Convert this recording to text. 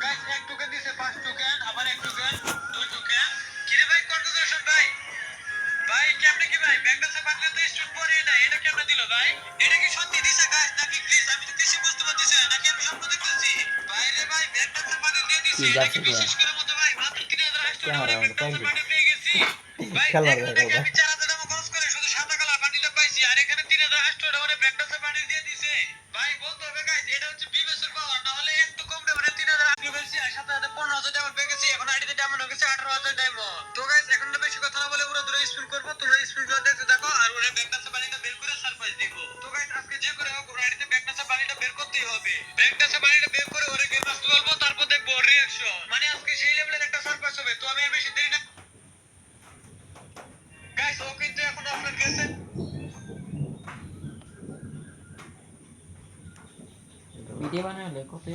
guys এক token দিছে 5 token আবার 1 টোকেন 2 টোকেন কিরে ভাই কনগ্রাচুলেশন ভাই ভাই কেমনে কি ভাই ব্যাংকাসে বাংলা তো স্টুড পরে না এটা কেমনে দিল ভাই এটা কি সত্যি দিছে গাইস নাকি প্লিজ আমি তো কিছু বুঝতে পারতেছি না নাকি আমি স্বপ্ন দেখতেছি ভাই রে ভাই ব্যাংকাসে বাংলা দিয়ে দিছে এটা কি বিশেষ করে মতো ভাই মাত্র 3000 স্টুড আমরা ব্যাংকাসে বাংলা পেয়ে গেছি ভাই দেখুন নাকি আমি 4000 টাকা খরচ করে শুধু সাদা কালার বান্ডিলটা পাইছি আর এখানে 3000 স্টুড আমরা ব্যাংকাসে বান্ডিল দিয়ে দিছে ভাই বলতে হবে গাইস এটা হচ্ছে বিবেসের পাওয়ার না হলে একটু কম দেবে 3000 আমি বলছি আর সাথে সাথে 15000 ডায়মন্ড পেয়ে গেছি এখন আইডিতে ডায়মন্ড হয়ে গেছে 18000 ডায়মন্ড তো গাইস এখন না বেশি কথা না বলে পুরো দূরে স্পিন করব তোমরা স্পিনগুলো দেখতে থাকো আর ওরে ব্যাংকাসে বান্ডিলটা বের করে সারপ্রাইজ দিব তো গাইস আজকে যে করে হোক ওর আইডিতে ব্যাংকাসে বান্ডিলটা বের করতেই হবে ব্যাংকাসে বান্ডিলটা বের করে ওরে গেম আসতে বলবো তারপর দেখবো ওর রিঅ্যাকশন মানে আজকে সেই লেভেলের একটা সারপ্রাইজ হবে তো আমি বেশি দেরি না গাইস ও কিন্তু এখন অফলাইন গেছে ভিডিও বানালে কত